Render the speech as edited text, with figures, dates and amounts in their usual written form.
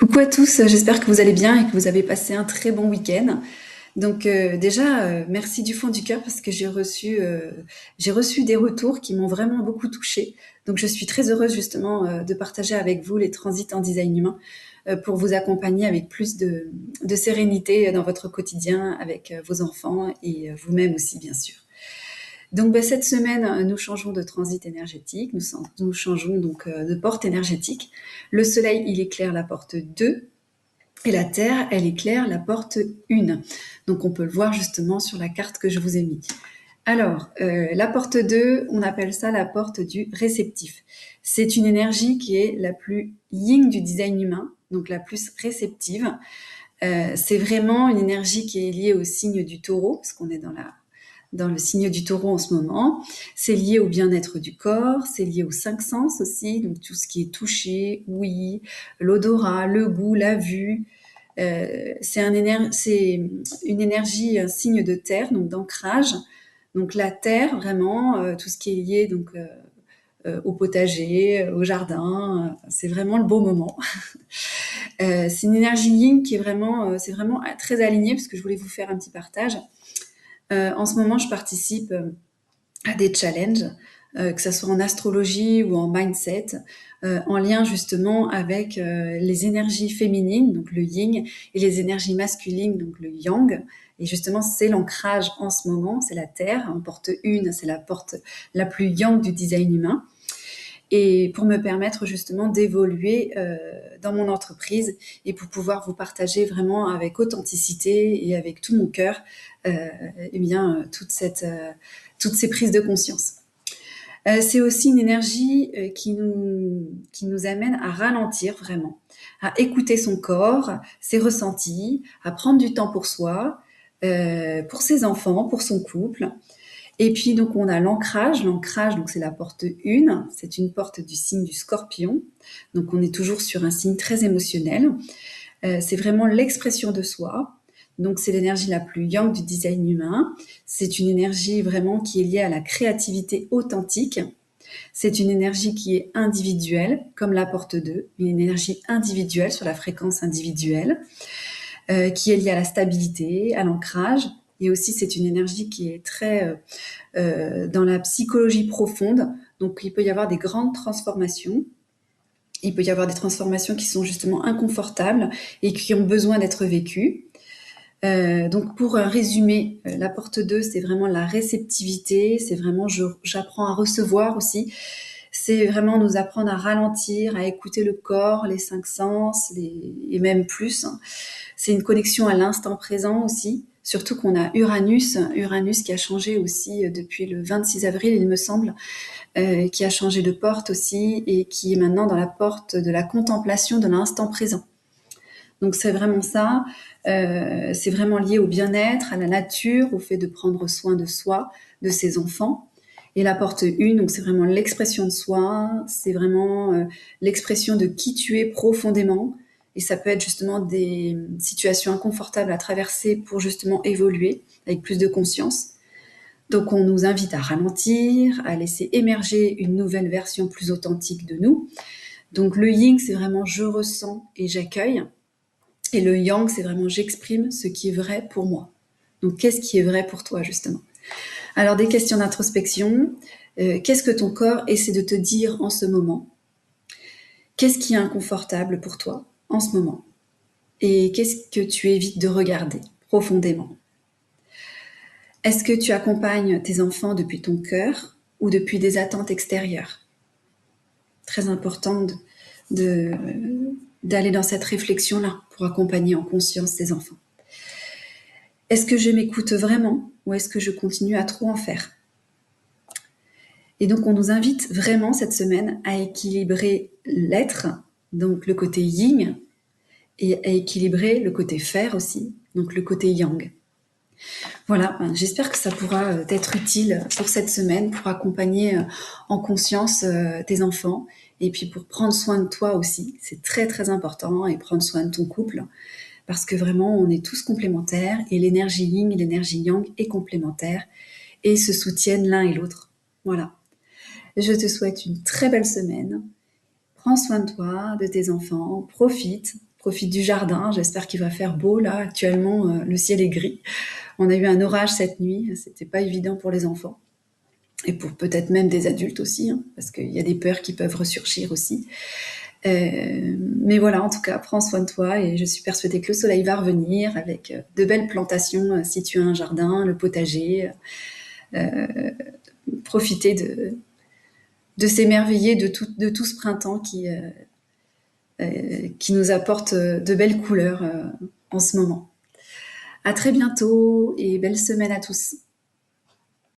Coucou à tous, j'espère que vous allez bien et que vous avez passé un très bon week-end. Donc déjà, merci du fond du cœur parce que j'ai reçu des retours qui m'ont vraiment beaucoup touchée. Donc je suis très heureuse justement de partager avec vous les transits en design humain pour vous accompagner avec plus de sérénité dans votre quotidien avec vos enfants et vous-même aussi bien sûr. Donc cette semaine, nous changeons de transit énergétique, nous changeons donc de porte énergétique. Le soleil, il éclaire la porte 2 et la Terre, elle éclaire la porte 1. Donc on peut le voir justement sur la carte que je vous ai mise. Alors, la porte 2, on appelle ça la porte du réceptif. C'est une énergie qui est la plus yin du design humain, donc la plus réceptive. C'est vraiment une énergie qui est liée au signe du taureau, parce qu'on est dans le signe du taureau en ce moment. C'est lié au bien-être du corps, c'est lié aux cinq sens aussi, donc tout ce qui est toucher, ouïe, l'odorat, le goût, la vue. C'est une énergie, un signe de terre, donc d'ancrage. Donc la terre, vraiment, tout ce qui est lié au potager, au jardin, c'est vraiment le beau moment. C'est une énergie yin qui est vraiment, c'est vraiment très alignée, parce que je voulais vous faire un petit partage. En ce moment, je participe à des challenges, que ce soit en astrologie ou en mindset, en lien justement avec les énergies féminines, donc le yin, et les énergies masculines, donc le yang. Et justement, c'est l'ancrage en ce moment, c'est la Terre. En porte 1, c'est la porte la plus yang du design humain. Et pour me permettre justement d'évoluer dans mon entreprise et pour pouvoir vous partager vraiment avec authenticité et avec tout mon cœur, eh bien, toutes ces prises de conscience. C'est aussi une énergie qui nous amène à ralentir vraiment, à écouter son corps, ses ressentis, à prendre du temps pour soi, pour ses enfants, pour son couple. Et puis donc on a l'ancrage. L'ancrage, donc c'est la porte 1, c'est une porte du signe du Scorpion. Donc on est toujours sur un signe très émotionnel. C'est vraiment l'expression de soi. Donc c'est l'énergie la plus yang du design humain. C'est une énergie vraiment qui est liée à la créativité authentique. C'est une énergie qui est individuelle, comme la porte 2, une énergie individuelle sur la fréquence individuelle, qui est liée à la stabilité, à l'ancrage. Et aussi, c'est une énergie qui est très dans la psychologie profonde. Donc, il peut y avoir des grandes transformations. Il peut y avoir des transformations qui sont justement inconfortables et qui ont besoin d'être vécues. Donc pour résumer, la porte 2, c'est vraiment la réceptivité, c'est vraiment j'apprends à recevoir aussi, c'est vraiment nous apprendre à ralentir, à écouter le corps, les cinq sens, et même plus. C'est une connexion à l'instant présent aussi, surtout qu'on a Uranus qui a changé aussi depuis le 26 avril, il me semble, qui a changé de porte aussi et qui est maintenant dans la porte de la contemplation de l'instant présent. Donc c'est vraiment ça, c'est vraiment lié au bien-être, à la nature, au fait de prendre soin de soi, de ses enfants. Et la porte 1, donc c'est vraiment l'expression de soi, c'est vraiment l'expression de qui tu es profondément. Et ça peut être justement des situations inconfortables à traverser pour justement évoluer avec plus de conscience. Donc on nous invite à ralentir, à laisser émerger une nouvelle version plus authentique de nous. Donc le yin, c'est vraiment je ressens et j'accueille. Et le yang, c'est vraiment j'exprime ce qui est vrai pour moi. Donc qu'est-ce qui est vrai pour toi justement? Alors des questions d'introspection. Qu'est-ce que ton corps essaie de te dire en ce moment? Qu'est-ce qui est inconfortable pour toi en ce moment? Et qu'est-ce que tu évites de regarder profondément? Est-ce que tu accompagnes tes enfants depuis ton cœur ou depuis des attentes extérieures? Très important d'aller dans cette réflexion-là pour accompagner en conscience tes enfants. Est-ce que je m'écoute vraiment ou est-ce que je continue à trop en faire? Et donc on nous invite vraiment cette semaine à équilibrer l'être, donc le côté yin, et à équilibrer le côté faire aussi, donc le côté yang. Voilà, j'espère que ça pourra t'être utile pour cette semaine, pour accompagner en conscience tes enfants, et puis pour prendre soin de toi aussi, c'est très très important, et prendre soin de ton couple, parce que vraiment on est tous complémentaires, et l'énergie yin et l'énergie yang est complémentaire, et se soutiennent l'un et l'autre. Voilà. Je te souhaite une très belle semaine. Prends soin de toi, de tes enfants, profite, profite du jardin. J'espère qu'il va faire beau. Là, actuellement, le ciel est gris. On a eu un orage cette nuit. C'était pas évident pour les enfants. Et pour peut-être même des adultes aussi, hein, parce qu'il y a des peurs qui peuvent ressurgir aussi. Mais voilà, en tout cas, prends soin de toi et je suis persuadée que le soleil va revenir avec de belles plantations si tu as un jardin, le potager. Profiter de s'émerveiller de tout ce printemps qui nous apporte de belles couleurs en ce moment. À très bientôt et belle semaine à tous.